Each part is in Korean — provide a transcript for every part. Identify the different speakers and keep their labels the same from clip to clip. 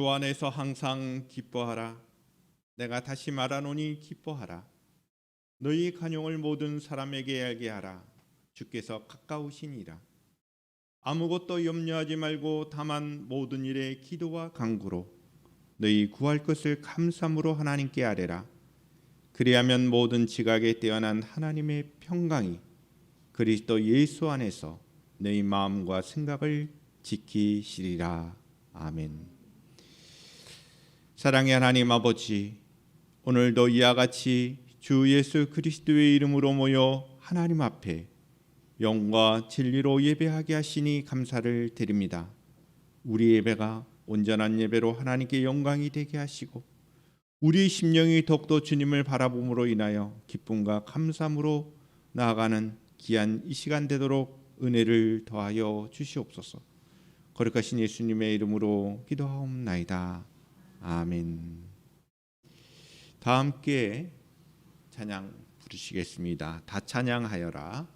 Speaker 1: 주 안에서 항상 기뻐하라. 내가 다시 말하노니 기뻐하라. 너희 간용을 모든 사람에게 알게 하라. 주께서 가까우시니라. 아무것도 염려하지 말고 다만 모든 일에 기도와 간구로 너희 구할 것을 감사함으로 하나님께 아뢰라. 그리하면 모든 지각에 뛰어난 하나님의 평강이 그리스도 예수 안에서 너희 마음과 생각을 지키시리라. 아멘. 사랑의 하나님 아버지, 오늘도 이와 같이 주 예수 그리스도의 이름으로 모여 하나님 앞에 영과 진리로 예배하게 하시니 감사를 드립니다. 우리 예배가 온전한 예배로 하나님께 영광이 되게 하시고 우리 심령이 더욱더 주님을 바라봄으로 인하여 기쁨과 감사함으로 나아가는 귀한 이 시간 되도록 은혜를 더하여 주시옵소서. 거룩하신 예수님의 이름으로 기도하옵나이다. 아멘. 다 함께 찬양 부르시겠습니다. 다 찬양하여라.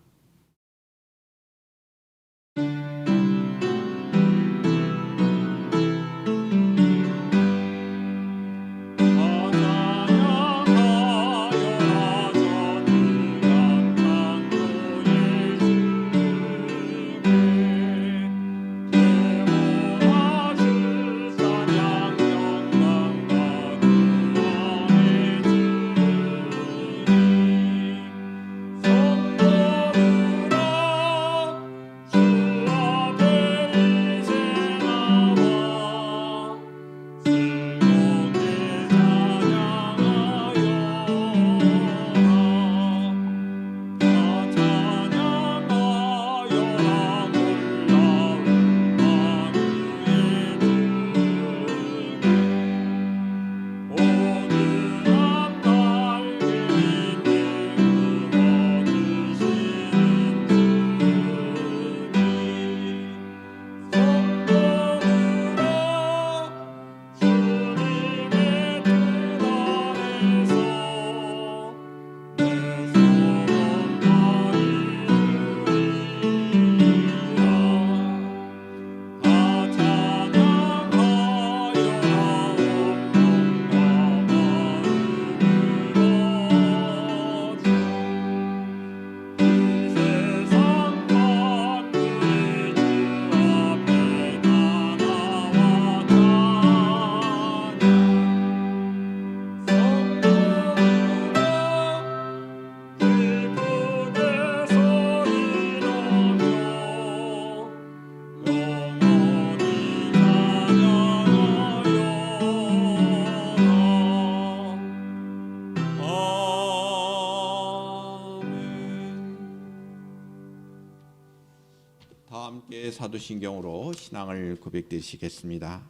Speaker 1: 다 함께 사도신경으로 신앙을 고백드리시겠습니다.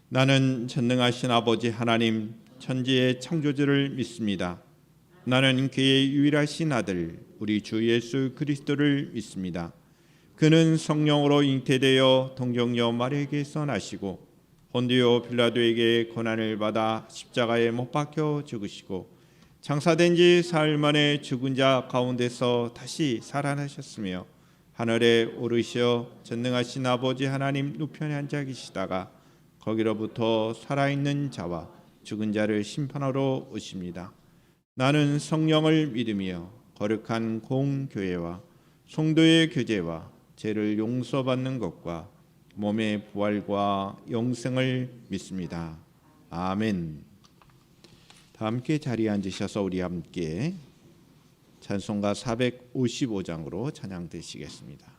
Speaker 1: 나는 전능하신 아버지 하나님 천지의 창조주를 믿습니다. 나는 그의 유일하신 아들 우리 주 예수 그리스도를 믿습니다. 그는 성령으로 잉태되어 동정녀 마리아에게서 나시고 본디오 빌라도에게 고난을 받아 십자가에 못 박혀 죽으시고 장사된 지 사흘 만에 죽은 자 가운데서 다시 살아나셨으며 하늘에 오르시어 전능하신 아버지 하나님 우편에 앉아 계시다가 거기로부터 살아있는 자와 죽은 자를 심판하러 오십니다. 나는 성령을 믿으며 거룩한 공교회와 성도의 교제와 죄를 용서받는 것과 몸의 부활과 영생을 믿습니다. 아멘. 다 함께 자리에 앉으셔서 우리 함께 찬송가 455장으로 찬양드리시겠습니다.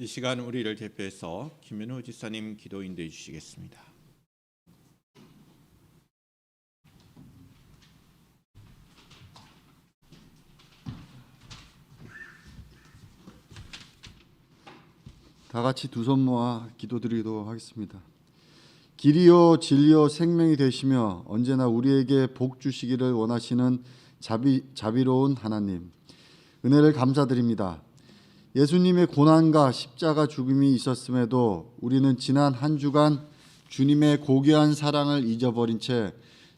Speaker 1: 이 시간 우리를 대표해서 김현우 지사님 기도 인도해 주시겠습니다.
Speaker 2: 다 같이 두 손 모아 기도드리도록 하겠습니다. 길이요 진리요 생명이 되시며 언제나 우리에게 복 주시기를 원하시는 자비로운 하나님, 은혜를 감사드립니다. 예수님의 고난과 십자가 죽음이 있었음에도 우리는 지난 한 주간 주님의 고귀한 사랑을 잊어버린 채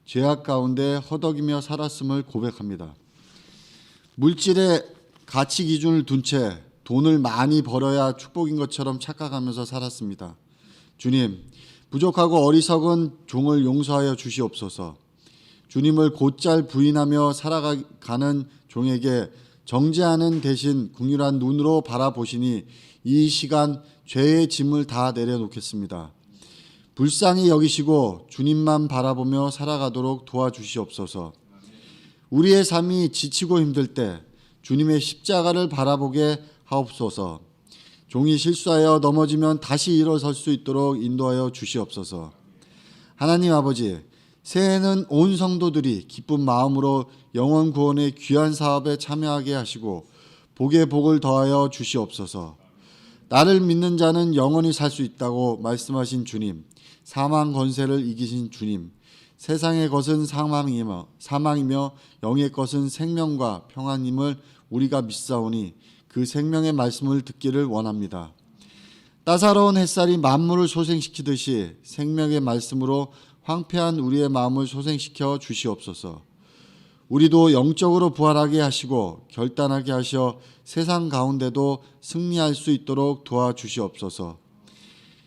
Speaker 2: 죄악 가운데 허덕이며 살았음을 고백합니다. 물질의 가치 기준을 둔 채 돈을 많이 벌어야 축복인 것처럼 착각하면서 살았습니다. 주님, 부족하고 어리석은 종을 용서하여 주시옵소서. 주님을 곧잘 부인하며 살아가는 종에게 정죄하는 대신 긍휼한 눈으로 바라보시니 이 시간 죄의 짐을 다 내려놓겠습니다. 불쌍히 여기시고 주님만 바라보며 살아가도록 도와주시옵소서. 우리의 삶이 지치고 힘들 때 주님의 십자가를 바라보게 하옵소서. 종이 실수하여 넘어지면 다시 일어설 수 있도록 인도하여 주시옵소서. 하나님 아버지, 새해에는 온 성도들이 기쁜 마음으로 영혼 구원의 귀한 사업에 참여하게 하시고 복에 복을 더하여 주시옵소서. 나를 믿는 자는 영원히 살 수 있다고 말씀하신 주님, 사망 권세를 이기신 주님, 세상의 것은 사망이며 영의 것은 생명과 평안임을 우리가 믿사오니 그 생명의 말씀을 듣기를 원합니다. 따사로운 햇살이 만물을 소생시키듯이 생명의 말씀으로 황폐한 우리의 마음을 소생시켜 주시옵소서. 우리도 영적으로 부활하게 하시고 결단하게 하셔 세상 가운데도 승리할 수 있도록 도와주시옵소서.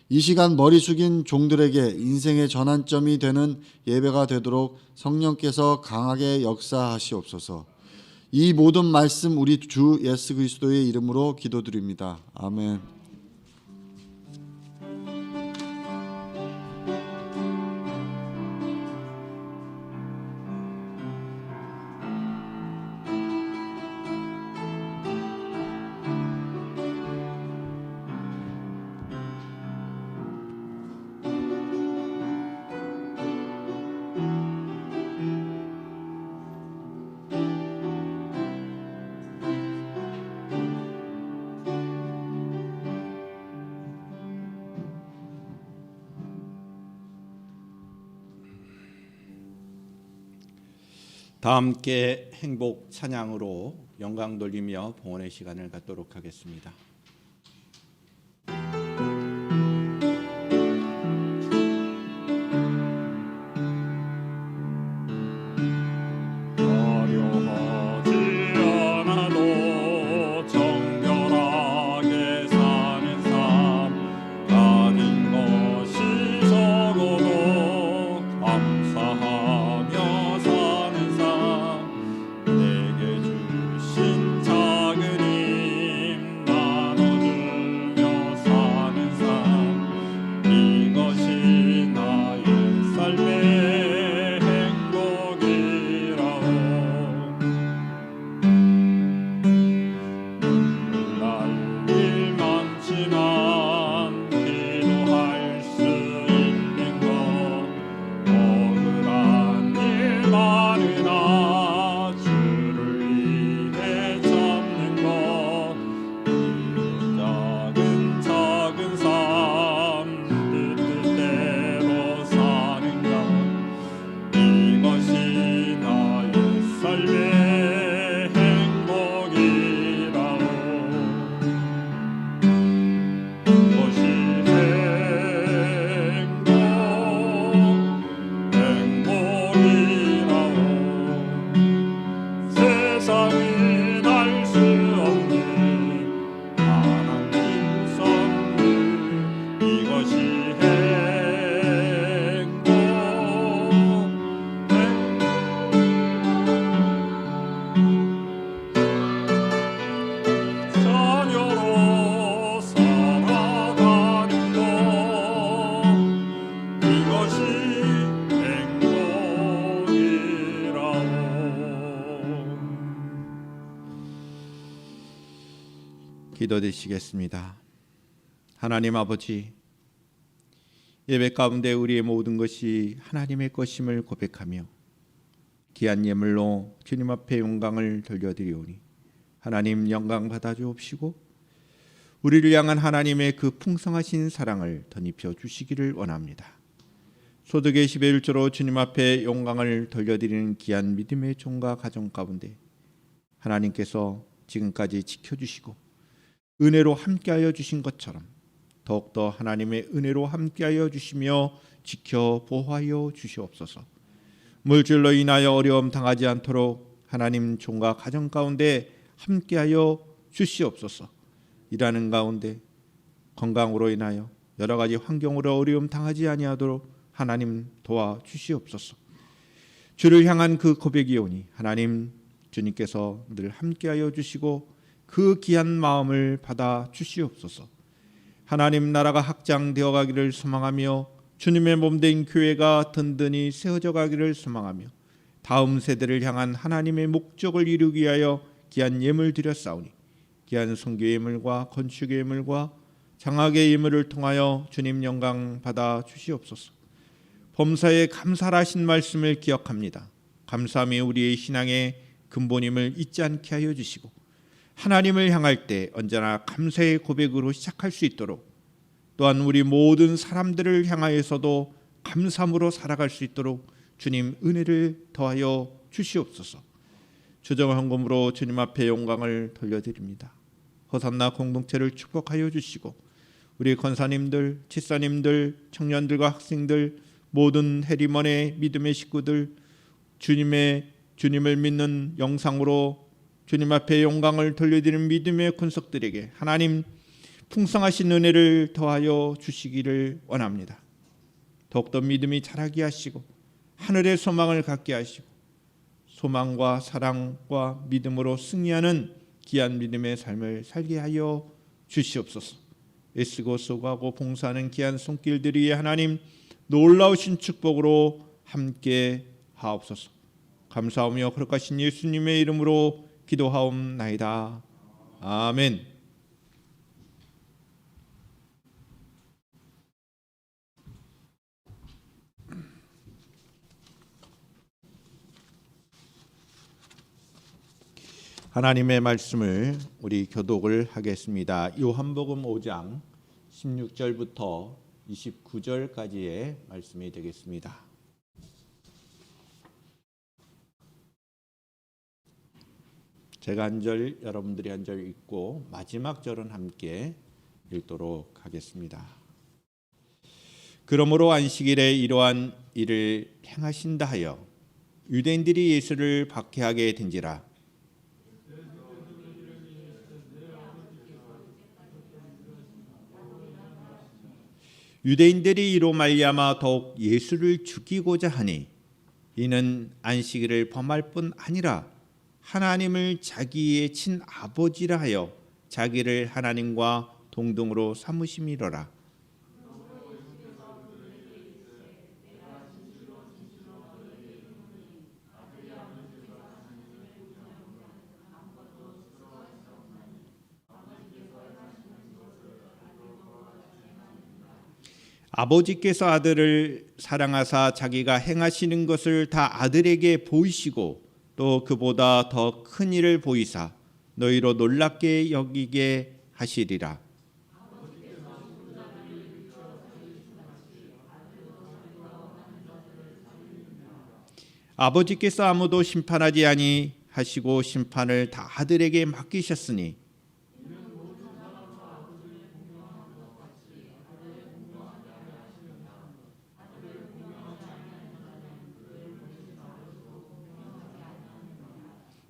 Speaker 2: 이 시간 머리 숙인 종들에게 인생의 전환점이 되는 예배가 되도록 성령께서 강하게 역사하시옵소서. 이 모든 말씀 우리 주 예수 그리스도의 이름으로 기도드립니다. 아멘.
Speaker 1: 다 함께 행복 찬양으로 영광 돌리며 봉헌의 시간을 갖도록 하겠습니다. 기도드리시겠습니다. 하나님 아버지, 예배 가운데 우리의 모든 것이 하나님의 것임을 고백하며 귀한 예물로 주님 앞에 영광을 돌려드리오니 하나님 영광 받아 주옵시고 우리를 향한 하나님의 그 풍성하신 사랑을 덧입혀 주시기를 원합니다. 소득의 10의 1조로 주님 앞에 영광을 돌려드리는 귀한 믿음의 종과 가정 가운데 하나님께서 지금까지 지켜주시고 은혜로 함께하여 주신 것처럼 더욱더 하나님의 은혜로 함께하여 주시며 지켜 보호하여 주시옵소서. 물질로 인하여 어려움 당하지 않도록 하나님 종과 가정 가운데 함께하여 주시옵소서. 일하는 가운데 건강으로 인하여 여러 가지 환경으로 어려움 당하지 아니하도록 하나님 도와 주시옵소서. 주를 향한 그 고백이오니 하나님 주님께서 늘 함께하여 주시고 그 귀한 마음을 받아 주시옵소서. 하나님 나라가 확장되어 가기를 소망하며 주님의 몸된 교회가 든든히 세워져 가기를 소망하며 다음 세대를 향한 하나님의 목적을 이루기 위하여 귀한 예물 드렸사오니 귀한 선교 예물과 건축 예물과 장학의 예물을 통하여 주님 영광 받아 주시옵소서. 범사에 감사하신 말씀을 기억합니다. 감사함이 우리의 신앙의 근본임을 잊지 않게 하여 주시고 하나님을 향할 때 언제나 감사의 고백으로 시작할 수 있도록 또한 우리 모든 사람들을 향하여서도 감사함으로 살아갈 수 있도록 주님 은혜를 더하여 주시옵소서. 주정한 헌금으로 주님 앞에 영광을 돌려드립니다. 호산나 공동체를 축복하여 주시고 우리 권사님들, 집사님들, 청년들과 학생들 모든 해리먼의 믿음의 식구들 주님을 믿는 영상으로 주님 앞에 영광을 돌려드리는 믿음의 군속들에게 하나님 풍성하신 은혜를 더하여 주시기를 원합니다. 더욱더 믿음이 자라게 하시고 하늘의 소망을 갖게 하시고 소망과 사랑과 믿음으로 승리하는 귀한 믿음의 삶을 살게 하여 주시옵소서. 애쓰고 수고하고 봉사하는 귀한 손길들이 하나님 놀라우신 축복으로 함께 하옵소서. 감사하며 거룩하신 예수님의 이름으로 기도하옵나이다. 아멘. 하나님의 말씀을 우리 교독을 하겠습니다. 요한복음 5장 16절부터 29절까지의 말씀이 되겠습니다. 제가 한 절, 여러분들이 한 절 읽고 마지막 절은 함께 읽도록 하겠습니다. 그러므로 안식일에 이러한 일을 행하신다 하여 유대인들이 예수를 박해하게 된지라. 유대인들이 이로 말미암아 더욱 예수를 죽이고자 하니 이는 안식일을 범할 뿐 아니라 하나님을 자기의 친아버지라 하여 자기를 하나님과 동등으로 삼으심이로라. 아버지께서 아들을 사랑하사 자기가 행하시는 것을 다 아들에게 보이시고 또 그보다 더 큰 일을 보이사 너희로 놀랍게 여기게 하시리라. 아버지께서 아무도 심판하지 아니하시고 심판을 다 아들에게 맡기셨으니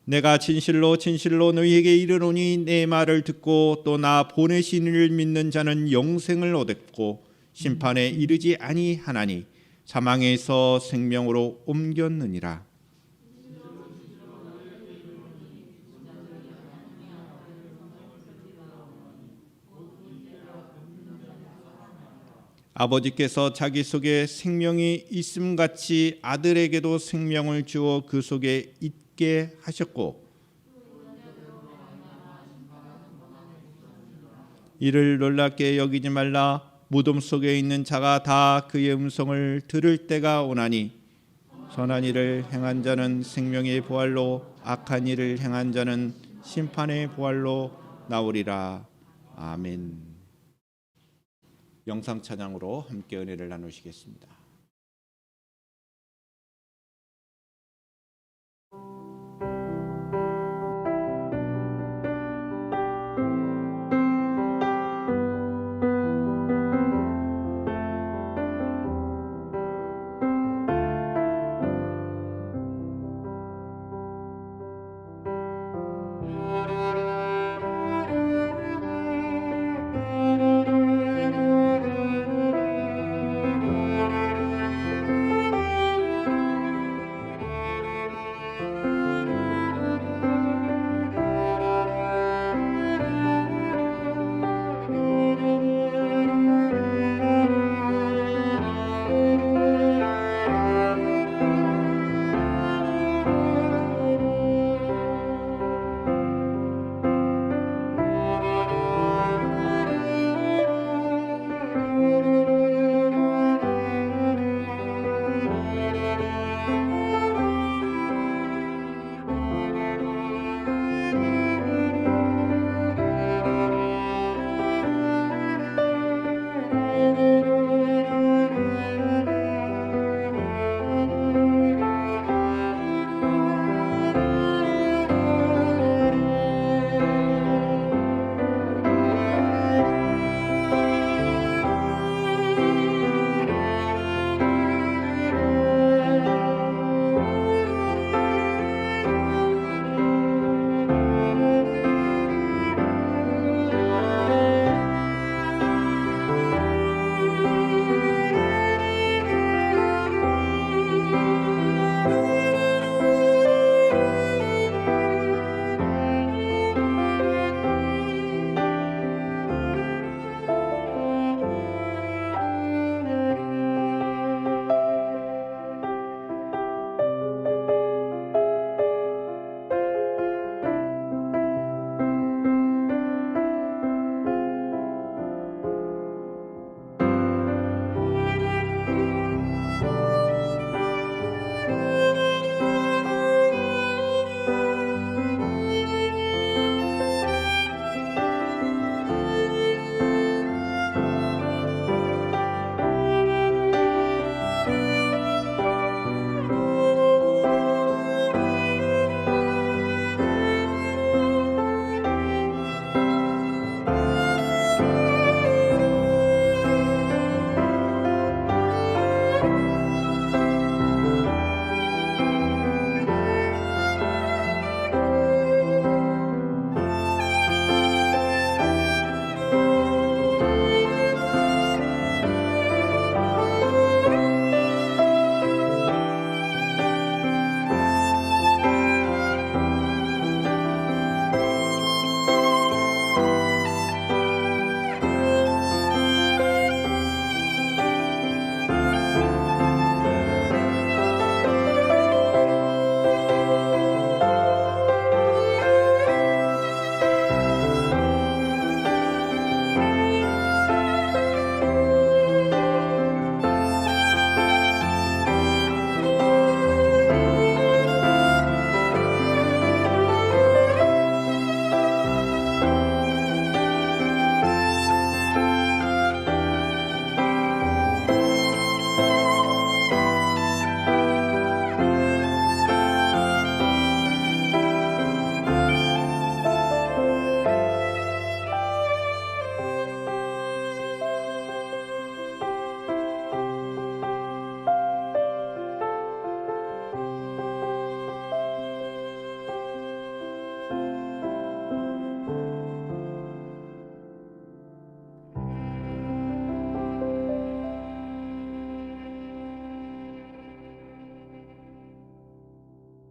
Speaker 1: 내가 진실로 진실로 너희에게 이르노니 내 말을 듣고 또 나 보내신 이를 믿는 자는 영생을 얻었고 심판에 이르지 아니하나니 사망에서 생명으로 옮겼느니라. 아버지께서 자기 속에 생명이 있음같이 아들에게도 생명을 주어 그 속에 있게 하셨고 이를 놀랍게 여기지 말라. 무덤 속에 있는 자가 다 그의 음성을 들을 때가 오나니 선한 일을 행한 자는 생명의 부활로 악한 일을 행한 자는 심판의 부활로 나오리라. 아멘. 영상 찬양으로 함께 은혜를 나누시겠습니다.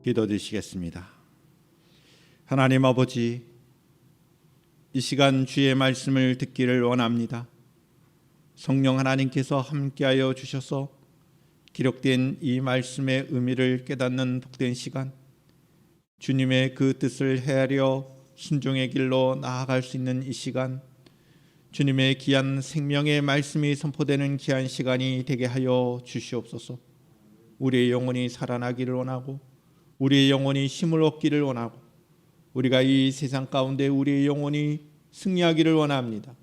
Speaker 1: 기도드리시겠습니다. 하나님 아버지, 이 시간 주의 말씀을 듣기를 원합니다. 성령 하나님께서 함께하여 주셔서 기록된 이 말씀의 의미를 깨닫는 복된 시간, 주님의 그 뜻을 헤아려 순종의 길로 나아갈 수 있는 이 시간, 주님의 귀한 생명의 말씀이 선포되는 귀한 시간이 되게 하여 주시옵소서. 우리의 영혼이 살아나기를 원하고 우리의 영혼이 힘을 얻기를 원하고 우리가 이 세상 가운데 우리의 영혼이 승리하기를 원합니다.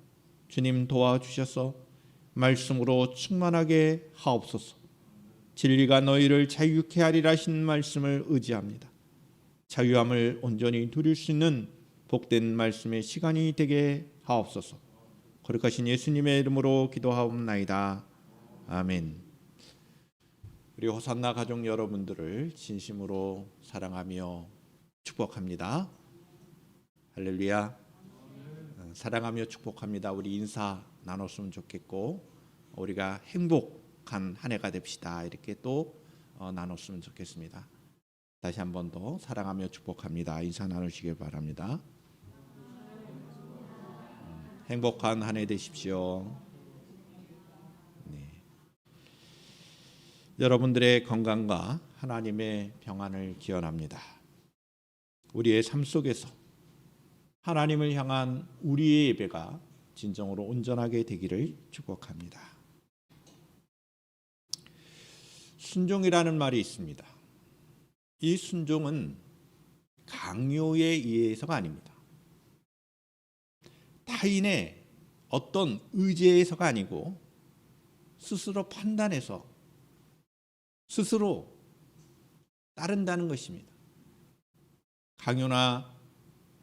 Speaker 1: 주님 도와주셔서 말씀으로 충만하게 하옵소서. 진리가 너희를 자유케 하리라 하신 말씀을 의지합니다. 자유함을 온전히 누릴 수 있는 복된 말씀의 시간이 되게 하옵소서. 거룩하신 예수님의 이름으로 기도하옵나이다. 아멘. 우리 호산나 가족 여러분들을 진심으로 사랑하며 축복합니다. 할렐루야. 사랑하며 축복합니다. 우리 인사 나눴으면 좋겠고 우리가 행복한 한 해가 됩시다. 이렇게 또 나눴으면 좋겠습니다. 다시 한 번 더 사랑하며 축복합니다. 인사 나누시길 바랍니다. 행복한 한 해 되십시오. 네. 여러분들의 건강과 하나님의 평안을 기원합니다. 우리의 삶 속에서 하나님을 향한 우리의 예배가 진정으로 온전하게 되기를 축복합니다. 순종이라는 말이 있습니다. 이 순종은 강요에 의해서가 아닙니다. 타인의 어떤 의지에서가 아니고 스스로 판단해서 스스로 따른다는 것입니다. 강요나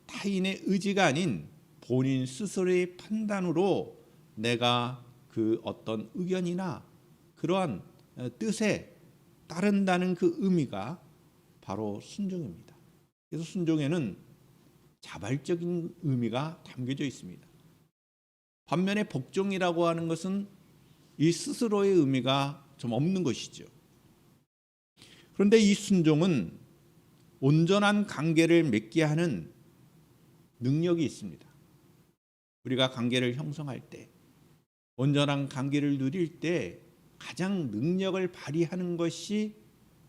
Speaker 1: 타인의 의지가 아닌 본인 스스로의 판단으로 내가 그 어떤 의견이나 그러한 뜻에 따른다는 그 의미가 바로 순종입니다. 그래서 순종에는 자발적인 의미가 담겨져 있습니다. 반면에 복종이라고 하는 것은 이 스스로의 의미가 좀 없는 것이죠. 그런데 이 순종은 온전한 관계를 맺게 하는 능력이 있습니다. 우리가 관계를 형성할 때, 온전한 관계를 누릴 때 가장 능력을 발휘하는 것이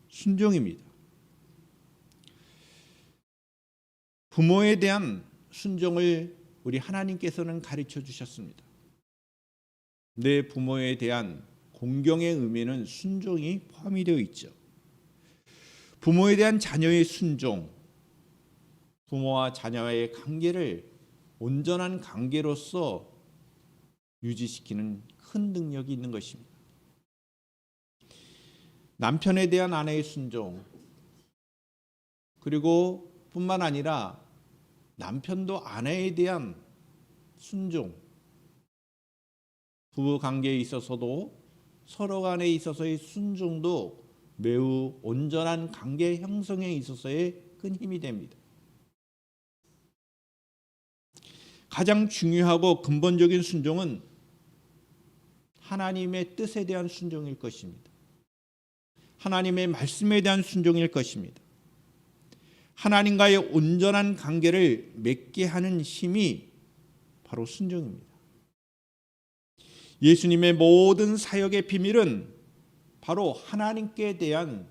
Speaker 1: 순종입니다. 부모에 대한 순종을 우리 하나님께서는 가르쳐 주셨습니다. 내 부모에 대한 공경의 의미는 순종이 포함이 되어 있죠. 부모에 대한 자녀의 순종, 부모와 자녀의 관계를 온전한 관계로서 유지시키는 큰 능력이 있는 것입니다. 남편에 대한 아내의 순종, 그리고 뿐만 아니라 남편도 아내에 대한 순종, 부부 관계에 있어서도 서로 간에 있어서의 순종도 매우 온전한 관계 형성에 있어서의 큰 힘이 됩니다. 가장 중요하고 근본적인 순종은 하나님의 뜻에 대한 순종일 것입니다. 하나님의 말씀에 대한 순종일 것입니다. 하나님과의 온전한 관계를 맺게 하는 힘이 바로 순종입니다. 예수님의 모든 사역의 비밀은 바로 하나님께 대한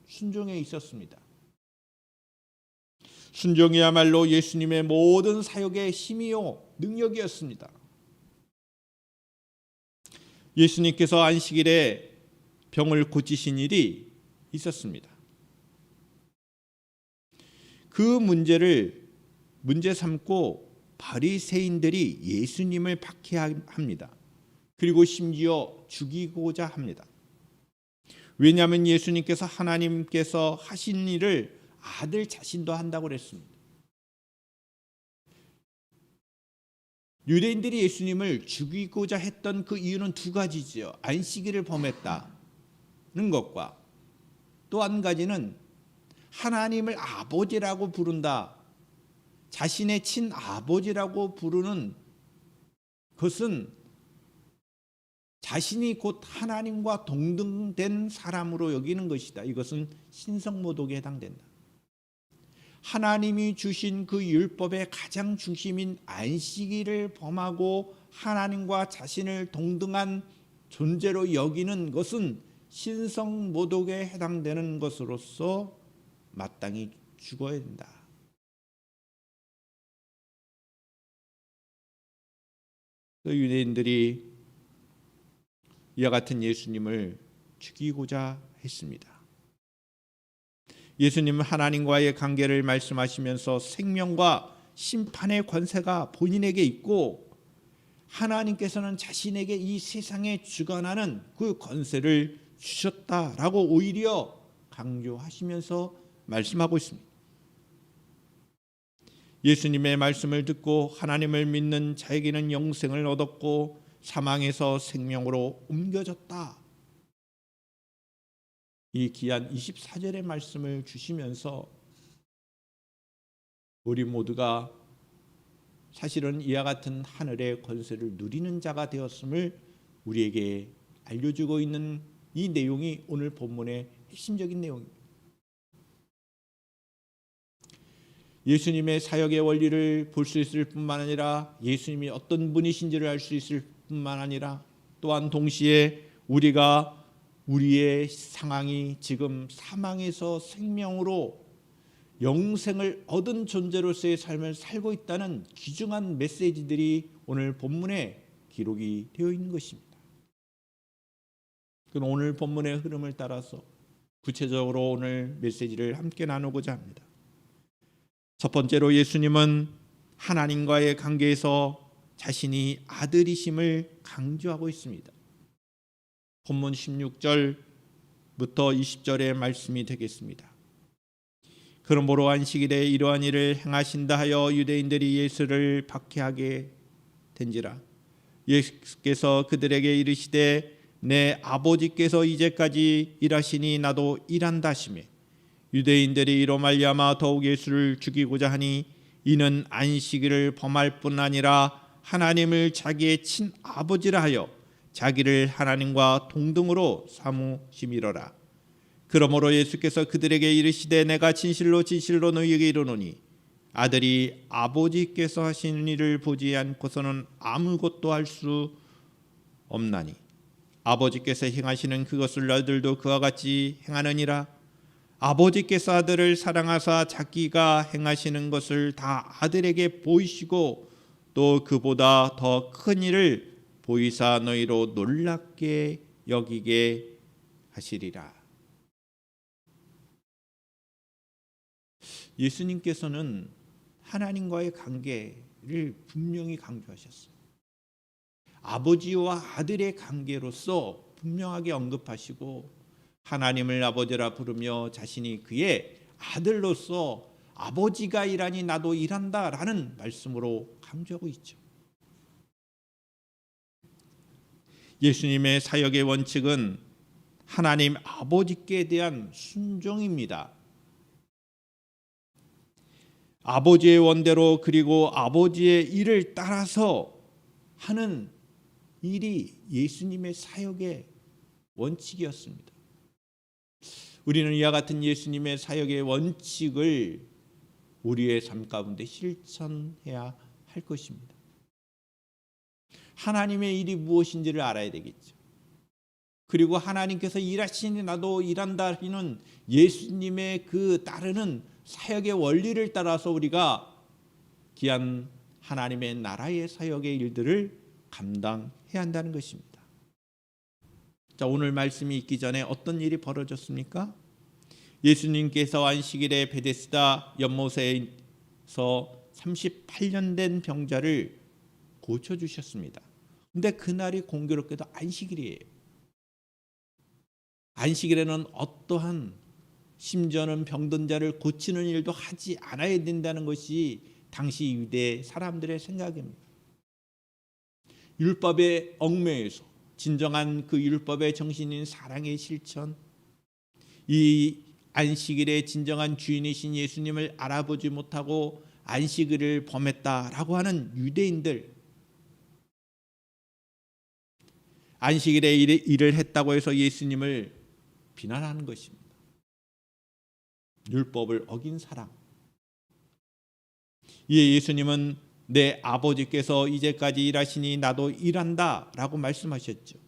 Speaker 1: 순종에 있었습니다. 순종이야말로 예수님의 모든 사역의 힘이요 능력이었습니다. 예수님께서 안식일에 병을 고치신 일이 있었습니다. 그 문제를 문제 삼고 바리새인들이 예수님을 박해합니다. 그리고 심지어 죽이고자 합니다. 왜냐하면 예수님께서 하나님께서 하신 일을 아들 자신도 한다고 그랬습니다. 유대인들이 예수님을 죽이고자 했던 그 이유는 두 가지지요. 안식일을 범했다는 것과 또 한 가지는 하나님을 아버지라고 부른다. 자신의 친아버지라고 부르는 것은 자신이 곧 하나님과 동등된 사람으로 여기는 것이다. 이것은 신성모독에 해당된다. 하나님이 주신 그 율법의 가장 중심인 안식일을 범하고 하나님과 자신을 동등한 존재로 여기는 것은 신성모독에 해당되는 것으로서 마땅히 죽어야 된다. 또 유대인들이 이와 같은 예수님을 죽이고자 했습니다. 예수님은 하나님과의 관계를 말씀하시면서 생명과 심판의 권세가 본인에게 있고 하나님께서는 자신에게 이 세상에 주관하는 그 권세를 주셨다라고 오히려 강조하시면서 말씀하고 있습니다. 예수님의 말씀을 듣고 하나님을 믿는 자에게는 영생을 얻었고 사망에서 생명으로 옮겨졌다. 이 귀한 24절의 말씀을 주시면서 우리 모두가 사실은 이와 같은 하늘의 권세를 누리는 자가 되었음을 우리에게 알려주고 있는 이 내용이 오늘 본문의 핵심적인 내용입니다. 예수님의 사역의 원리를 볼 수 있을 뿐만 아니라 예수님이 어떤 분이신지를 알 수 있을 뿐만 아니라 또한 동시에 우리가 우리의 상황이 지금 사망에서 생명으로 영생을 얻은 존재로서의 삶을 살고 있다는 귀중한 메시지들이 오늘 본문에 기록이 되어 있는 것입니다. 그럼 오늘 본문의 흐름을 따라서 구체적으로 오늘 메시지를 함께 나누고자 합니다. 첫 번째로 예수님은 하나님과의 관계에서 자신이 아들이심을 강조하고 있습니다. 본문 16절부터 20절의 말씀이 되겠습니다. 그러므로 안식일에 이러한 일을 행하신다 하여 유대인들이 예수를 박해하게 된지라. 예수께서 그들에게 이르시되 내 아버지께서 이제까지 일하시니 나도 일한다 하시매 유대인들이 이로 말미암아 더욱 예수를 죽이고자 하니 이는 안식일을 범할 뿐 아니라 하나님을 자기의 친아버지라 하여 자기를 하나님과 동등으로 삼으심이로라. 그러므로 예수께서 그들에게 이르시되 내가 진실로 진실로 너희에게 이르노니 아들이 아버지께서 하시는 일을 보지 않고서는 아무것도 할 수 없나니 아버지께서 행하시는 그것을 아들도 그와 같이 행하느니라. 아버지께서 아들을 사랑하사 자기가 행하시는 것을 다 아들에게 보이시고 또 그보다 더 큰 일을 보이사 너희로 놀랍게 여기게 하시리라. 예수님께서는 하나님과의 관계를 분명히 강조하셨어요. 아버지와 아들의 관계로서 분명하게 언급하시고 하나님을 아버지라 부르며 자신이 그의 아들로서 아버지가 일하니 나도 일한다라는 말씀으로 강조하고 있죠. 예수님의 사역의 원칙은 하나님 아버지께 대한 순종입니다. 아버지의 원대로 그리고 아버지의 일을 따라서 하는 일이 예수님의 사역의 원칙이었습니다. 우리는 이와 같은 예수님의 사역의 원칙을 우리의 삶 가운데 실천해야 할 것입니다. 하나님의 일이 무엇인지를 알아야 되겠죠. 그리고 하나님께서 일하시니 나도 일한다 하시는 예수님의 그 따르는 사역의 원리를 따라서 우리가 귀한 하나님의 나라의 사역의 일들을 감당해야 한다는 것입니다. 자, 오늘 말씀이 있기 전에 어떤 일이 벌어졌습니까? 예수님께서 안식일에 베데스다 연못에서 38년 된 병자를 고쳐주셨습니다. 근데 그날이 공교롭게도 안식일이에요. 안식일에는 어떠한 심지어는 병든 자를 고치는 일도 하지 않아야 된다는 것이 당시 유대 사람들의 생각입니다. 율법의 얽매여서 진정한 그 율법의 정신인 사랑의 실천, 이 안식일의 진정한 주인이신 예수님을 알아보지 못하고 안식일을 범했다라고 하는 유대인들, 안식일에 일을 했다고 해서 예수님을 비난하는 것입니다. 율법을 어긴 사람. 이에 예수님은 내 아버지께서 이제까지 일하시니 나도 일한다 라고 말씀하셨죠.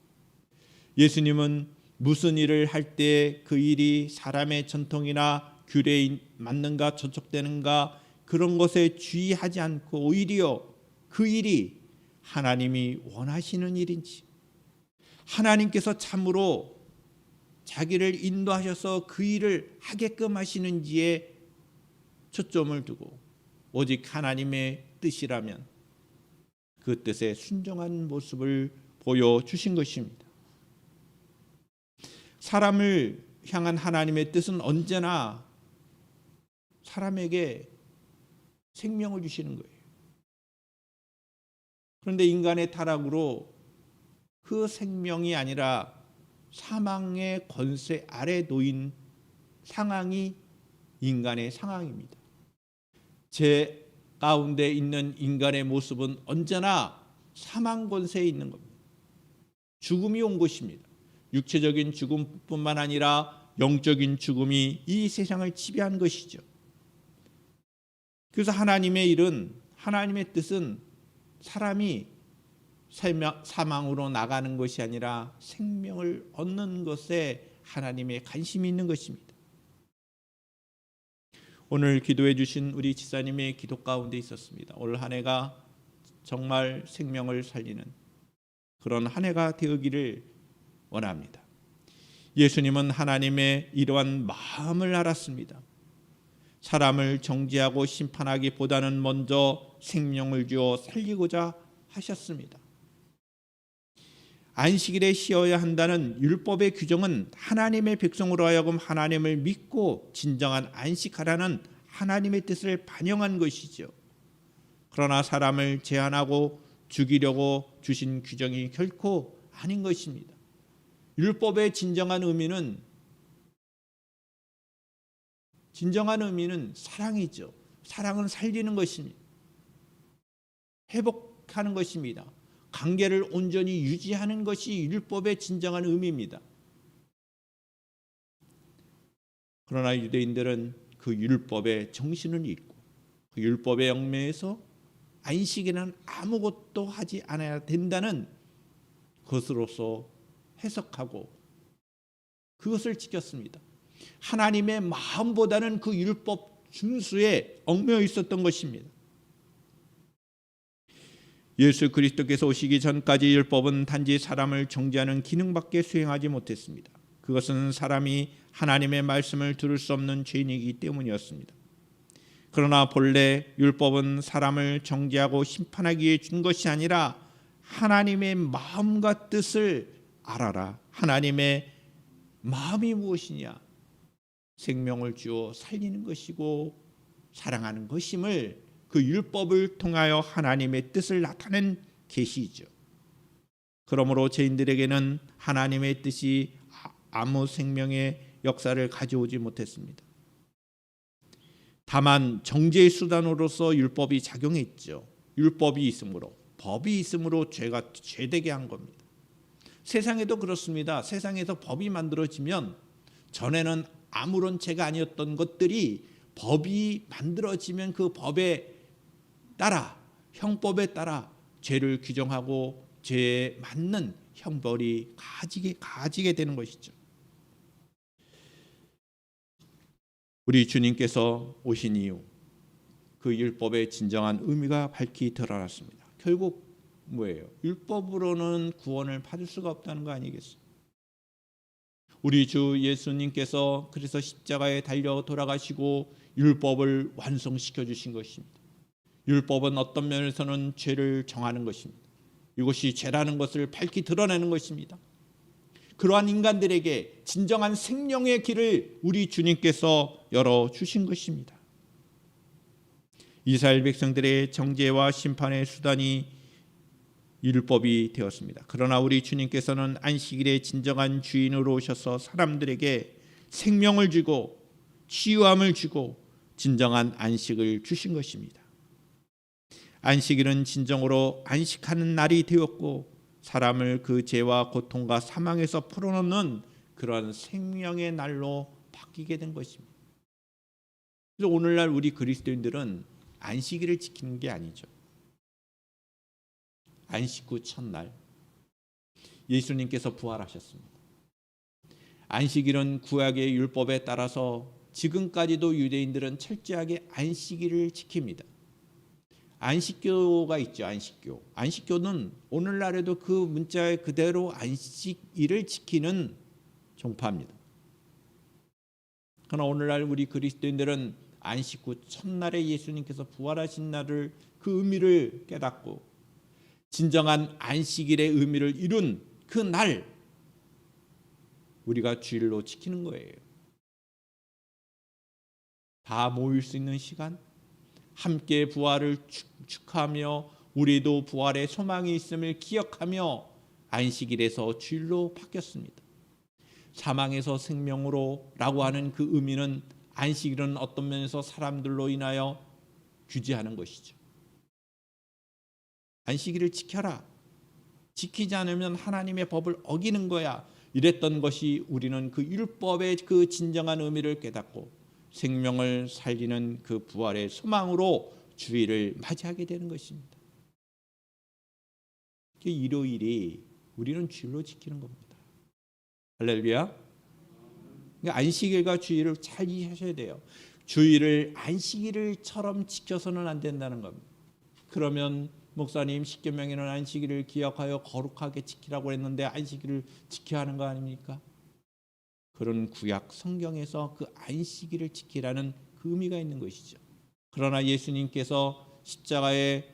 Speaker 1: 예수님은 무슨 일을 할 때 그 일이 사람의 전통이나 규례에 맞는가 저촉되는가 그런 것에 주의하지 않고 오히려 그 일이 하나님이 원하시는 일인지, 하나님께서 참으로 자기를 인도하셔서 그 일을 하게끔 하시는지에 초점을 두고 오직 하나님의 뜻이라면 그 뜻에 순종한 모습을 보여주신 것입니다. 사람을 향한 하나님의 뜻은 언제나 사람에게 생명을 주시는 거예요. 그런데 인간의 타락으로 그 생명이 아니라 사망의 권세 아래 놓인 상황이 인간의 상황입니다. 제 가운데 있는 인간의 모습은 언제나 사망 권세에 있는 겁니다. 죽음이 온 것입니다. 육체적인 죽음뿐만 아니라 영적인 죽음이 이 세상을 지배한 것이죠. 그래서 하나님의 일은, 하나님의 뜻은 사람이 사망으로 나가는 것이 아니라 생명을 얻는 것에 하나님의 관심이 있는 것입니다. 오늘 기도해 주신 우리 지사님의 기도 가운데 있었습니다. 올 한 해가 정말 생명을 살리는 그런 한 해가 되기를 원합니다. 예수님은 하나님의 이러한 마음을 알았습니다. 사람을 정죄하고 심판하기보다는 먼저 생명을 주어 살리고자 하셨습니다. 안식일에 쉬어야 한다는 율법의 규정은 하나님의 백성으로 하여금 하나님을 믿고 진정한 안식하라는 하나님의 뜻을 반영한 것이죠. 그러나 사람을 제한하고 죽이려고 주신 규정이 결코 아닌 것입니다. 율법의 진정한 의미는 사랑이죠. 사랑은 살리는 것입니다. 회복하는 것입니다. 관계를 온전히 유지하는 것이 율법의 진정한 의미입니다. 그러나 유대인들은 그 율법의 정신을 잊고 그 율법의 얽매여서 안식일에는 아무것도 하지 않아야 된다는 것으로서 해석하고 그것을 지켰습니다. 하나님의 마음보다는 그 율법 준수에 얽매여 있었던 것입니다. 예수 그리스도께서 오시기 전까지 율법은 단지 사람을 정죄하는 기능밖에 수행하지 못했습니다. 그것은 사람이 하나님의 말씀을 들을 수 없는 죄인이기 때문이었습니다. 그러나 본래 율법은 사람을 정죄하고 심판하기 위해 준 것이 아니라 하나님의 마음과 뜻을 알아라. 하나님의 마음이 무엇이냐? 생명을 주어 살리는 것이고 사랑하는 것임을 그 율법을 통하여 하나님의 뜻을 나타낸 계시죠. 그러므로 죄인들에게는 하나님의 뜻이 아무 생명의 역사를 가져오지 못했습니다. 다만 정죄의 수단으로서 율법이 작용했죠. 율법이 있으므로, 법이 있으므로 죄가 죄되게 한 겁니다. 세상에도 그렇습니다. 세상에서 법이 만들어지면 전에는 아무런 죄가 아니었던 것들이 법이 만들어지면 그 법에 따라, 형법에 따라 죄를 규정하고 죄에 맞는 형벌이 가지게 되는 것이죠. 우리 주님께서 오신 이후 그 율법의 진정한 의미가 밝히 드러났습니다. 결국 뭐예요? 율법으로는 구원을 받을 수가 없다는 거 아니겠어요? 우리 주 예수님께서 그래서 십자가에 달려 돌아가시고 율법을 완성시켜 주신 것입니다. 율법은 어떤 면에서는 죄를 정하는 것입니다. 이것이 죄라는 것을 밝히 드러내는 것입니다. 그러한 인간들에게 진정한 생명의 길을 우리 주님께서 열어주신 것입니다. 이스라엘 백성들의 정죄와 심판의 수단이 율법이 되었습니다. 그러나 우리 주님께서는 안식일의 진정한 주인으로 오셔서 사람들에게 생명을 주고 치유함을 주고 진정한 안식을 주신 것입니다. 안식일은 진정으로 안식하는 날이 되었고 사람을 그 죄와 고통과 사망에서 풀어놓는 그런 생명의 날로 바뀌게 된 것입니다. 그래서 오늘날 우리 그리스도인들은 안식일을 지키는 게 아니죠. 안식 후 첫날 예수님께서 부활하셨습니다. 안식일은 구약의 율법에 따라서 지금까지도 유대인들은 철저하게 안식일을 지킵니다. 안식교가 있죠. 안식교는 오늘날에도 그 문자에 그대로 안식일을 지키는 종파입니다. 그러나 오늘날 우리 그리스도인들은 안식 후 첫날에 예수님께서 부활하신 날을 그 의미를 깨닫고 진정한 안식일의 의미를 이룬 그 날 우리가 주일로 지키는 거예요. 다 모일 수 있는 시간, 함께 부활을 축하하며 우리도 부활의 소망이 있음을 기억하며 안식일에서 주일로 바뀌었습니다. 사망에서 생명으로 라고 하는 그 의미는 안식일은 어떤 면에서 사람들로 인하여 규제하는 것이죠. 안식일을 지켜라. 지키지 않으면 하나님의 법을 어기는 거야. 이랬던 것이 우리는 그 율법의 그 진정한 의미를 깨닫고 생명을 살리는 그 부활의 소망으로 주일을 맞이하게 되는 것입니다. 일요일이 우리는 주일로 지키는 겁니다. 할렐루야. 그러니까 안식일과 주일을 잘 이해하셔야 돼요. 주일을 안식일처럼 지켜서는 안 된다는 겁니다. 그러면 목사님 십계명에는 안식일을 기억하여 거룩하게 지키라고 했는데 안식일을 지켜야 하는 거 아닙니까? 그런 구약 성경에서 그 안식일을 지키라는 그 의미가 있는 것이죠. 그러나 예수님께서 십자가를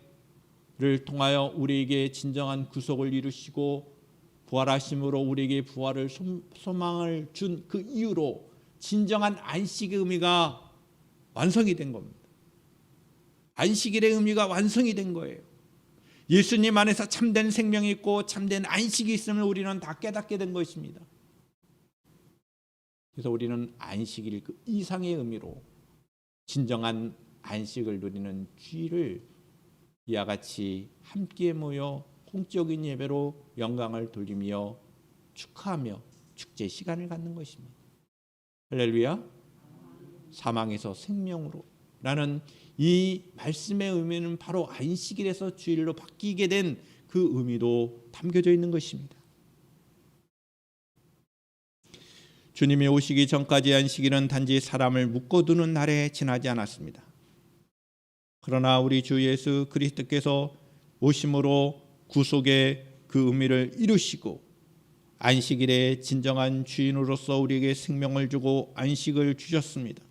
Speaker 1: 통하여 우리에게 진정한 구속을 이루시고 부활하심으로 우리에게 부활을 소망을 준 그 이유로 진정한 안식의 의미가 완성이 된 겁니다. 안식일의 의미가 완성이 된 거예요. 예수님 안에서 참된 생명이 있고 참된 안식이 있으면 우리는 다 깨닫게 된 것입니다. 그래서 우리는 안식일 그 이상의 의미로 진정한 안식을 누리는 주일을 이와 같이 함께 모여 공적인 예배로 영광을 돌리며 축하하며 축제 시간을 갖는 것입니다. 할렐루야. 사망에서 생명으로 라는 이 말씀의 의미는 바로 안식일에서 주일로 바뀌게 된 그 의미도 담겨져 있는 것입니다. 주님이 오시기 전까지 안식일은 단지 사람을 묶어두는 날에 지나지 않았습니다. 그러나 우리 주 예수 그리스도께서 오심으로 구속의 그 의미를 이루시고 안식일의 진정한 주인으로서 우리에게 생명을 주고 안식을 주셨습니다.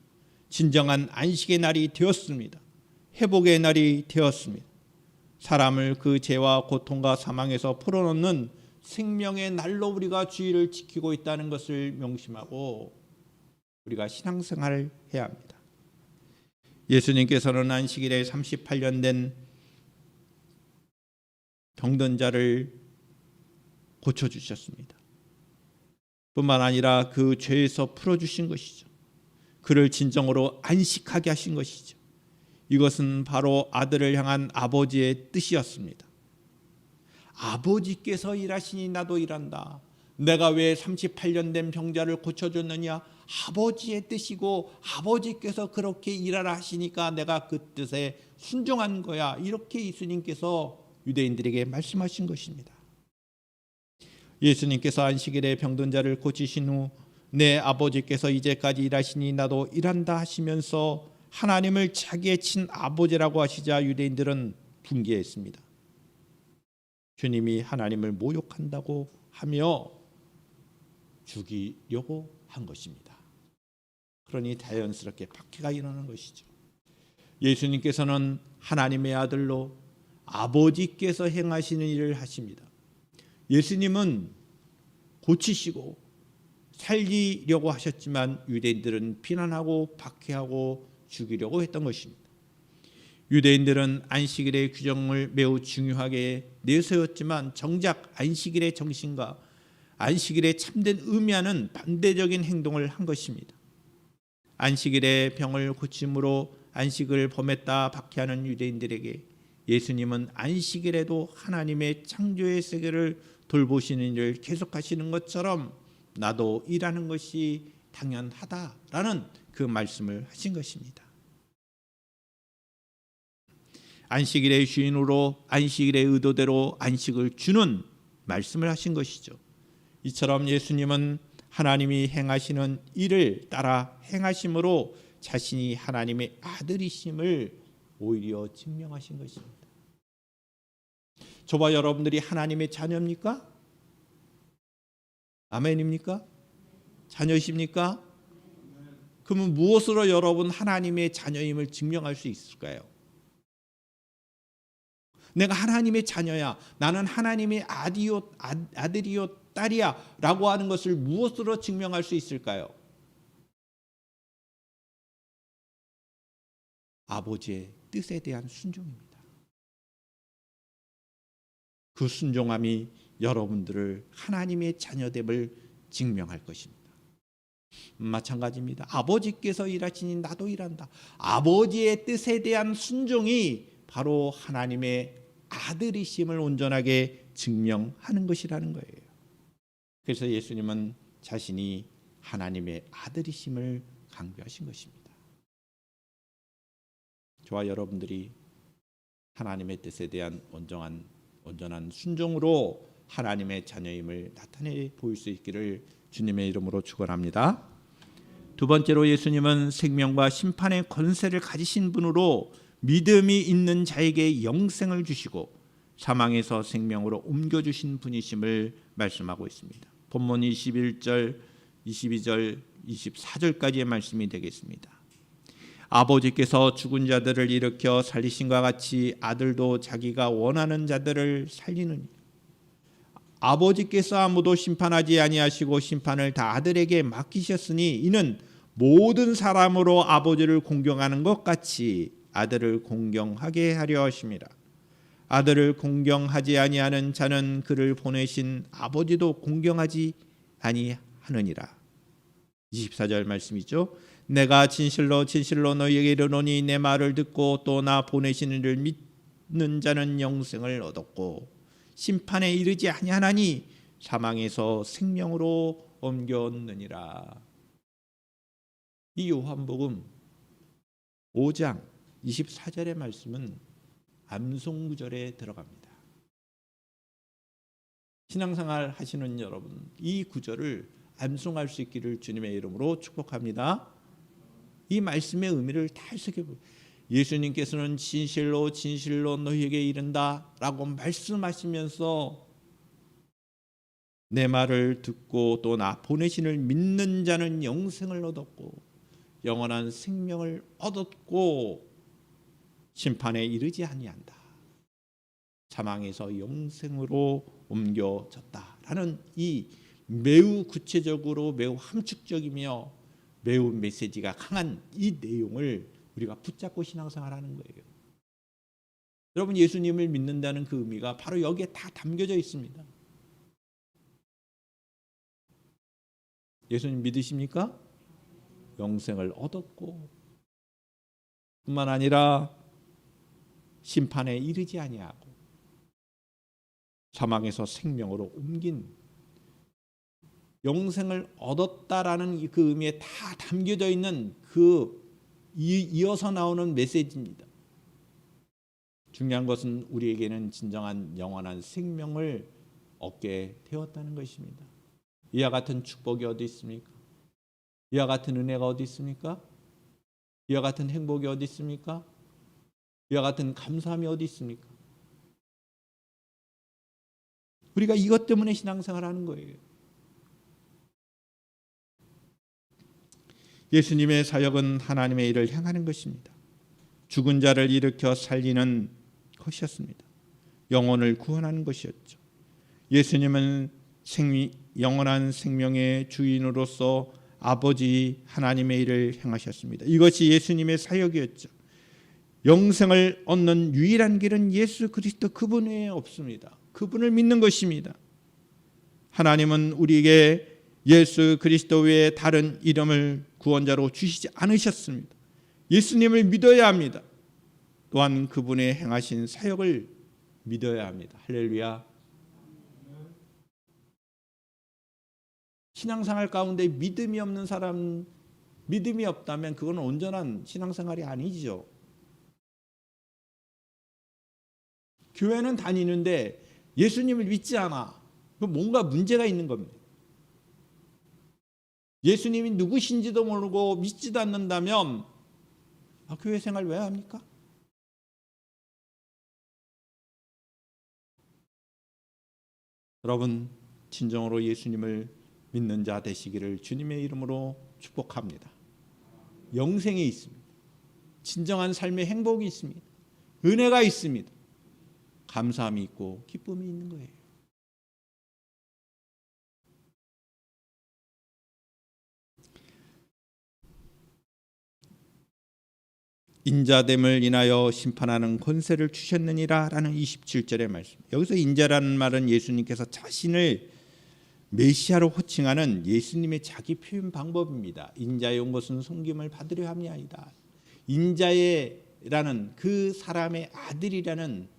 Speaker 1: 진정한 안식의 날이 되었습니다. 회복의 날이 되었습니다. 사람을 그 죄와 고통과 사망에서 풀어놓는 생명의 날로 우리가 주일을 지키고 있다는 것을 명심하고 우리가 신앙생활을 해야 합니다. 예수님께서는 안식일에 38년 된 병든 자를 고쳐주셨습니다. 뿐만 아니라 그 죄에서 풀어주신 것이죠. 그를 진정으로 안식하게 하신 것이죠. 이것은 바로 아들을 향한 아버지의 뜻이었습니다. 아버지께서 일하시니 나도 일한다. 내가 왜 38년 된 병자를 고쳐줬느냐? 아버지의 뜻이고 아버지께서 그렇게 일하라 하시니까 내가 그 뜻에 순종한 거야. 이렇게 예수님께서 유대인들에게 말씀하신 것입니다. 예수님께서 안식일에 병든 자를 고치신 후 내 아버지께서 이제까지 일하시니 나도 일한다 하시면서 하나님을 자기의 친아버지라고 하시자 유대인들은 분개했습니다. 주님이 하나님을 모욕한다고 하며 죽이려고 한 것입니다. 그러니 자연스럽게 박해가 일어나는 것이죠. 예수님께서는 하나님의 아들로 아버지께서 행하시는 일을 하십니다. 예수님은 고치시고 살리려고 하셨지만 유대인들은 비난하고 박해하고 죽이려고 했던 것입니다. 유대인들은 안식일의 규정을 매우 중요하게 내세웠지만 정작 안식일의 정신과 안식일의 참된 의미와는 반대적인 행동을 한 것입니다. 안식일에 병을 고침으로 안식을 범했다 박해하는 유대인들에게 예수님은 안식일에도 하나님의 창조의 세계를 돌보시는 일을 계속하시는 것처럼 나도 일하는 것이 당연하다라는 그 말씀을 하신 것입니다. 안식일의 주인으로 안식일의 의도대로 안식을 주는 말씀을 하신 것이죠. 이처럼 예수님은 하나님이 행하시는 일을 따라 행하심으로 자신이 하나님의 아들이심을 오히려 증명하신 것입니다. 저와 여러분들이 하나님의 자녀입니까? 아멘입니까? 자녀이십니까? 그러면 무엇으로 여러분 하나님의 자녀임을 증명할 수 있을까요? 내가 하나님의 자녀야, 나는 하나님의 아들이요 딸이야 라고 하는 것을 무엇으로 증명할 수 있을까요? 아버지의 뜻에 대한 순종입니다. 그 순종함이 여러분들을 하나님의 자녀됨을 증명할 것입니다. 마찬가지입니다. 아버지께서 일하시니 나도 일한다. 아버지의 뜻에 대한 순종이 바로 하나님의 아들이심을 온전하게 증명하는 것이라는 거예요. 그래서 예수님은 자신이 하나님의 아들이심을 강조하신 것입니다. 저와 여러분들이 하나님의 뜻에 대한 온전한 순종으로 하나님의 자녀임을 나타내 보일 수 있기를 주님의 이름으로 축원합니다. 두 번째로 예수님은 생명과 심판의 권세를 가지신 분으로 믿음이 있는 자에게 영생을 주시고 사망에서 생명으로 옮겨주신 분이심을 말씀하고 있습니다. 본문 21절, 22절, 24절까지의 말씀이 되겠습니다. 아버지께서 죽은 자들을 일으켜 살리신과 같이 아들도 자기가 원하는 자들을 살리느니 아버지께서 아무도 심판하지 아니하시고 심판을 다 아들에게 맡기셨으니 이는 모든 사람으로 아버지를 공경하는 것 같이 아들을 공경하게 하려 하심이라. 아들을 공경하지 아니하는 자는 그를 보내신 아버지도 공경하지 아니하느니라. 24절 말씀이죠. 내가 진실로 진실로 너희에게 이르노니 내 말을 듣고 또 나 보내신 이를 믿는 자는 영생을 얻었고 심판에 이르지 아니하나니 사망에서 생명으로 옮겼느니라. 이 요한복음 5장 24절의 말씀은 암송구절에 들어갑니다. 신앙생활 하시는 여러분, 이 구절을 암송할 수 있기를 주님의 이름으로 축복합니다. 이 말씀의 의미를 다 해석해보세요. 예수님께서는 진실로 진실로 너희에게 이른다 라고 말씀하시면서 내 말을 듣고 또 나 보내신을 믿는 자는 영생을 얻었고 영원한 생명을 얻었고 심판에 이르지 아니한다. 사망에서 영생으로 옮겨졌다라는 이 매우 구체적으로 매우 함축적이며 매우 메시지가 강한 이 내용을 우리가 붙잡고 신앙생활하는 거예요. 여러분, 예수님을 믿는다는 그 의미가 바로 여기에 다 담겨져 있습니다. 예수님 믿으십니까? 영생을 얻었고 뿐만 아니라 심판에 이르지 아니하고 사망에서 생명으로 옮긴 영생을 얻었다라는 그 의미에 다 담겨져 있는 그 이어서 나오는 메시지입니다. 중요한 것은 우리에게는 진정한 영원한 생명을 얻게 되었다는 것입니다. 이와 같은 축복이 어디 있습니까? 이와 같은 은혜가 어디 있습니까? 이와 같은 행복이 어디 있습니까? 이와 같은 감사함이 어디 있습니까? 우리가 이것 때문에 신앙생활하는 거예요. 예수님의 사역은 하나님의 일을 행하는 것입니다. 죽은 자를 일으켜 살리는 것이었습니다. 영혼을 구원하는 것이었죠. 예수님은 영원한 생명의 주인으로서 아버지 하나님의 일을 행하셨습니다. 이것이 예수님의 사역이었죠. 영생을 얻는 유일한 길은 예수 그리스도 그분 외에 없습니다. 그분을 믿는 것입니다. 하나님은 우리에게 예수 그리스도 외에 다른 이름을 구원자로 주시지 않으셨습니다. 예수님을 믿어야 합니다. 또한 그분의 행하신 사역을 믿어야 합니다. 할렐루야. 신앙생활 가운데 믿음이 없는 사람, 믿음이 없다면 그건 온전한 신앙생활이 아니죠. 교회는 다니는데 예수님을 믿지 않아. 뭔가 문제가 있는 겁니다. 예수님이 누구신지도 모르고 믿지도 않는다면 교회 생활 왜 합니까? 여러분 진정으로 예수님을 믿는 자 되시기를 주님의 이름으로 축복합니다. 영생이 있습니다. 진정한 삶의 행복이 있습니다. 은혜가 있습니다. 감사함이 있고 기쁨이 있는 거예요. 인자됨을 인하여 심판하는 권세를 주셨느니라 라는 27절의 말씀. 여기서 인자라는 말은 예수님께서 자신을 메시아로 호칭하는 예수님의 자기 표현 방법입니다. 인자에 온 것은 섬김을 받으려 함이 아니다. 인자라는 그 사람의 아들이라는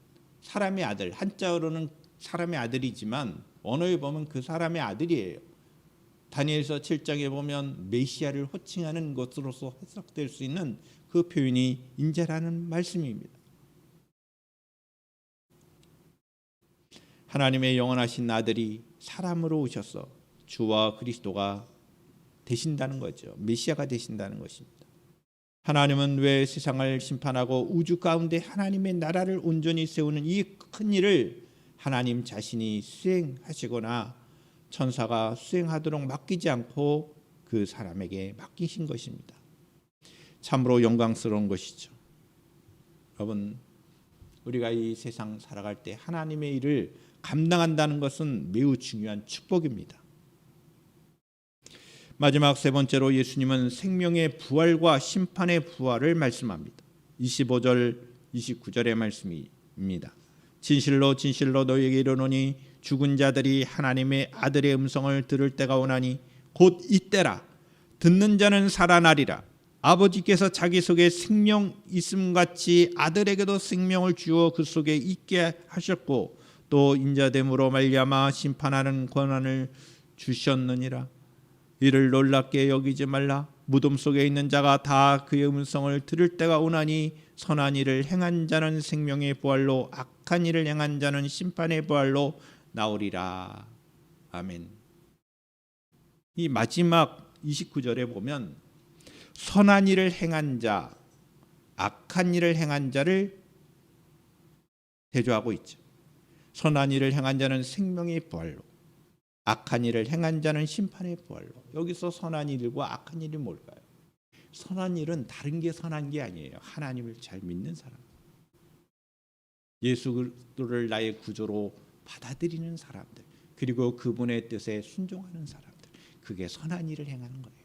Speaker 1: 사람의 아들, 한자어로는 사람의 아들이지만 언어에 보면 그 사람의 아들이에요. 다니엘서 7장에 보면 메시아를 호칭하는 것으로서 해석될 수 있는 그 표현이 인자라는 말씀입니다. 하나님의 영원하신 아들이 사람으로 오셔서 주와 그리스도가 되신다는 거죠. 메시아가 되신다는 것입니다. 하나님은 왜 세상을 심판하고 우주 가운데 하나님의 나라를 온전히 세우는 이 큰 일을 하나님 자신이 수행하시거나 천사가 수행하도록 맡기지 않고 그 사람에게 맡기신 것입니다. 참으로 영광스러운 것이죠. 여러분, 우리가 이 세상 살아갈 때 하나님의 일을 감당한다는 것은 매우 중요한 축복입니다. 마지막 세 번째로 예수님은 생명의 부활과 심판의 부활을 말씀합니다. 25절, 29절의 말씀입니다. 진실로 진실로 너희에게 이르노니 죽은 자들이 하나님의 아들의 음성을 들을 때가 오나니 곧 이때라. 듣는 자는 살아나리라. 아버지께서 자기 속에 생명 있음같이 아들에게도 생명을 주어 그 속에 있게 하셨고 또 인자됨으로 말미암아 심판하는 권한을 주셨느니라. 이를 놀랍게 여기지 말라. 무덤 속에 있는 자가 다 그의 음성을 들을 때가 오나니 선한 일을 행한 자는 생명의 부활로 악한 일을 행한 자는 심판의 부활로 나오리라. 아멘. 이 마지막 29절에 보면 선한 일을 행한 자, 악한 일을 행한 자를 대조하고 있죠. 선한 일을 행한 자는 생명의 부활로, 악한 일을 행한 자는 심판의 부활로. 여기서 선한 일과 악한 일이 뭘까요? 선한 일은 다른 게 선한 게 아니에요. 하나님을 잘 믿는 사람, 예수 그리스도를 나의 구조로 받아들이는 사람들, 그리고 그분의 뜻에 순종하는 사람들, 그게 선한 일을 행하는 거예요.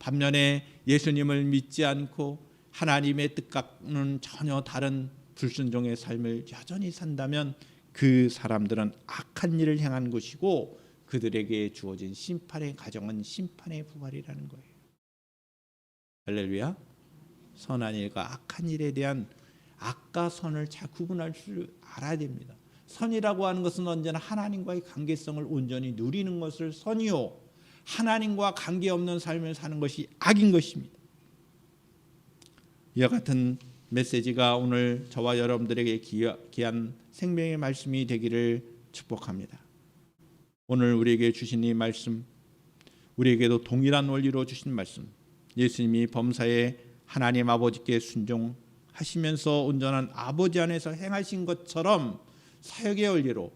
Speaker 1: 반면에 예수님을 믿지 않고 하나님의 뜻과는 전혀 다른 불순종의 삶을 여전히 산다면 그 사람들은 악한 일을 행한 것이고 그들에게 주어진 심판의 가정은 심판의 부활이라는 거예요. 할렐루야. 선한 일과 악한 일에 대한 악과 선을 잘 구분할 줄 알아야 됩니다. 선이라고 하는 것은 언제나 하나님과의 관계성을 온전히 누리는 것을 선이요, 하나님과 관계없는 삶을 사는 것이 악인 것입니다. 이와 같은 메시지가 오늘 저와 여러분들에게 귀한 생명의 말씀이 되기를 축복합니다. 오늘 우리에게 주신 이 말씀, 우리에게도 동일한 원리로 주신 말씀, 예수님이 범사에 하나님 아버지께 순종하시면서 온전한 아버지 안에서 행하신 것처럼 사역의 원리로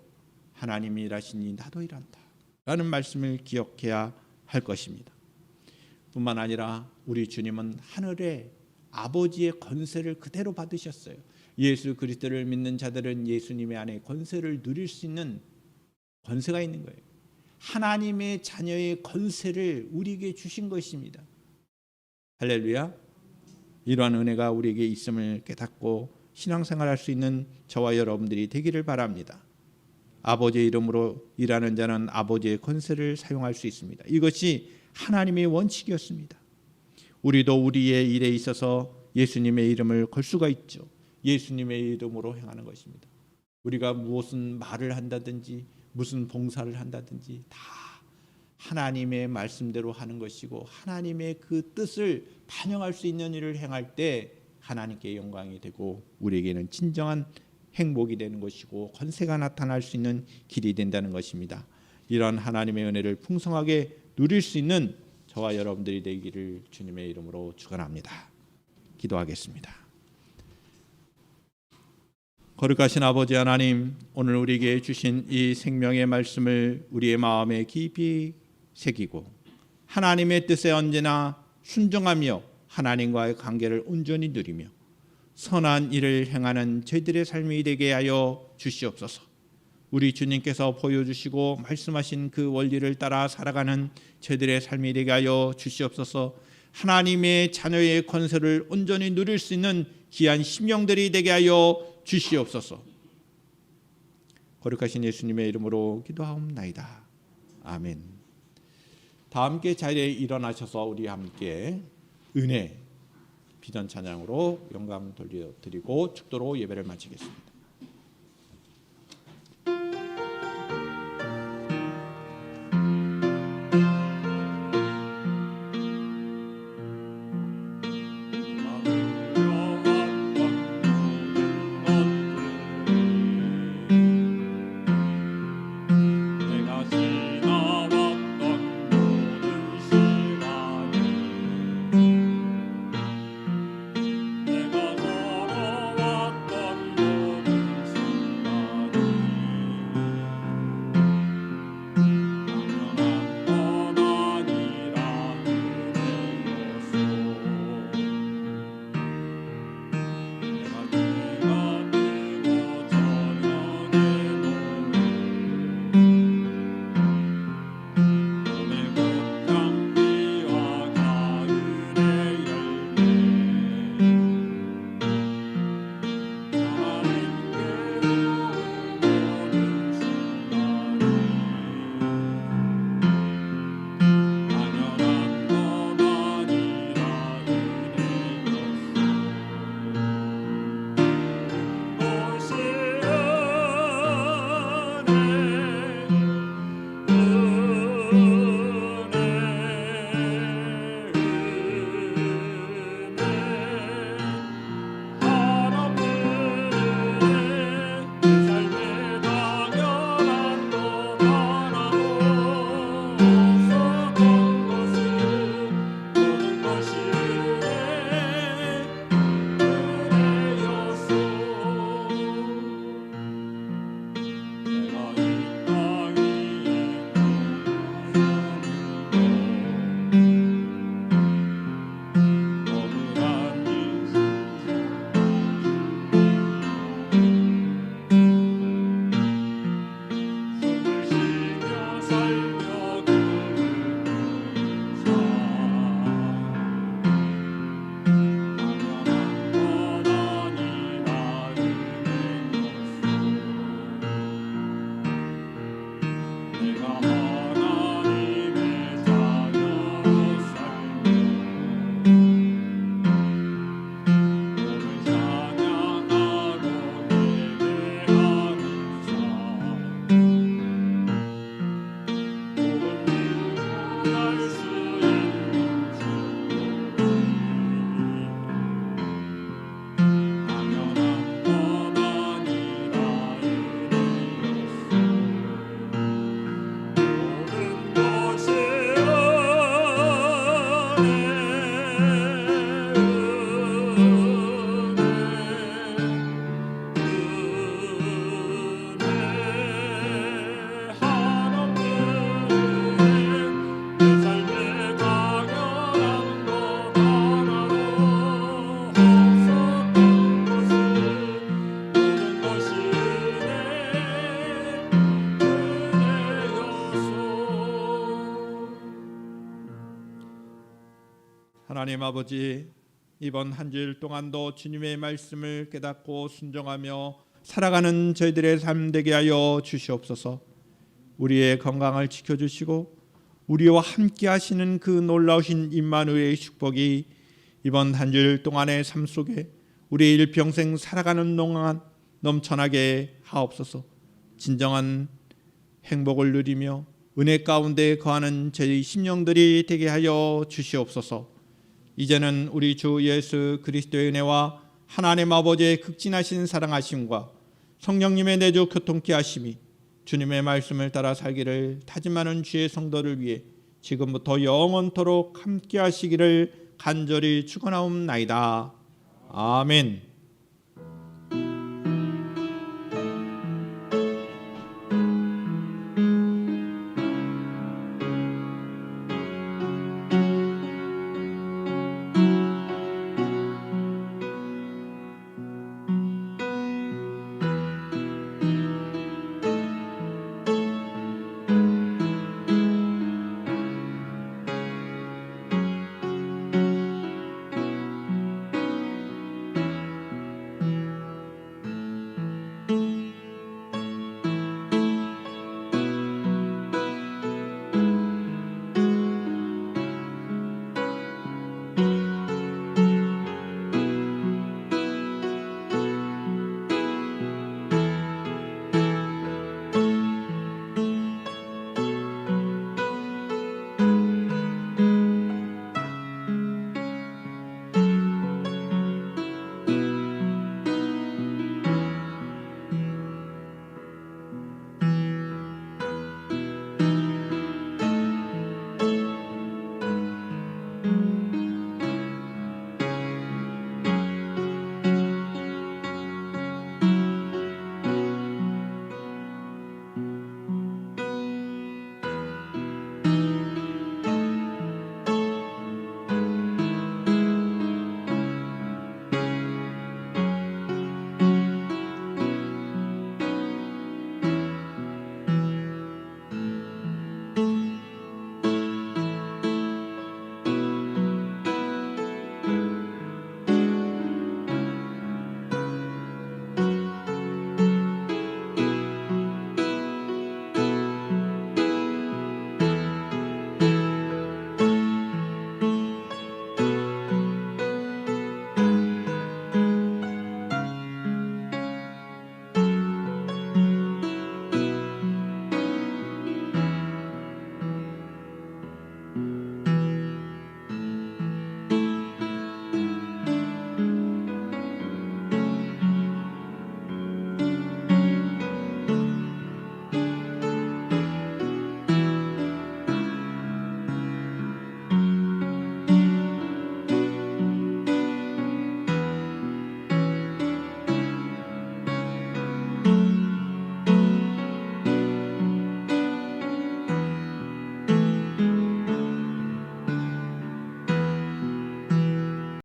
Speaker 1: 하나님이 일하시니 나도 일한다 라는 말씀을 기억해야 할 것입니다. 뿐만 아니라 우리 주님은 하늘의 아버지의 권세를 그대로 받으셨어요. 예수 그리스도를 믿는 자들은 예수님의 안에 권세를 누릴 수 있는 권세가 있는 거예요. 하나님의 자녀의 권세를 우리에게 주신 것입니다. 할렐루야. 이러한 은혜가 우리에게 있음을 깨닫고 신앙생활할 수 있는 저와 여러분들이 되기를 바랍니다. 아버지의 이름으로 일하는 자는 아버지의 권세를 사용할 수 있습니다. 이것이 하나님의 원칙이었습니다. 우리도 우리의 일에 있어서 예수님의 이름을 걸 수가 있죠. 예수님의 이름으로 행하는 것입니다. 우리가 무슨 말을 한다든지 무슨 봉사를 한다든지 다 하나님의 말씀대로 하는 것이고 하나님의 그 뜻을 반영할 수 있는 일을 행할 때 하나님께 영광이 되고 우리에게는 진정한 행복이 되는 것이고 권세가 나타날 수 있는 길이 된다는 것입니다. 이런 하나님의 은혜를 풍성하게 누릴 수 있는 저와 여러분들이 되기를 주님의 이름으로 축원합니다. 기도하겠습니다. 거룩하신 아버지 하나님, 오늘 우리에게 주신 이 생명의 말씀을 우리의 마음에 깊이 새기고 하나님의 뜻에 언제나 순종하며 하나님과의 관계를 온전히 누리며 선한 일을 행하는 저희들의 삶이 되게 하여 주시옵소서. 우리 주님께서 보여주시고 말씀하신 그 원리를 따라 살아가는 저희들의 삶이 되게 하여 주시옵소서. 하나님의 자녀의 권세를 온전히 누릴 수 있는 귀한 심령들이 되게 하여 주시옵소서. 거룩하신 예수님의 이름으로 기도하옵나이다. 아멘. 다 함께 자리에 일어나셔서 우리 함께 은혜 비전 찬양으로 영광 돌려드리고 축도로 예배를 마치겠습니다. 하나님 아버지, 이번 한 주일 동안도 주님의 말씀을 깨닫고 순종하며 살아가는 저희들의 삶 되게 하여 주시옵소서. 우리의 건강을 지켜주시고 우리와 함께 하시는 그 놀라우신 임마누엘의 축복이 이번 한 주일 동안의 삶 속에 우리 일평생 살아가는 동안 넘쳐나게 하옵소서. 진정한 행복을 누리며 은혜 가운데 거하는 저희 심령들이 되게 하여 주시옵소서. 이제는 우리 주 예수 그리스도의 은혜와 하나님 아버지의 극진하신 사랑하심과 성령님의 내주 교통케 하심이 주님의 말씀을 따라 살기를 다짐하는 주의 성도를 위해 지금부터 영원토록 함께 하시기를 간절히 축원하옵나이다. 아멘.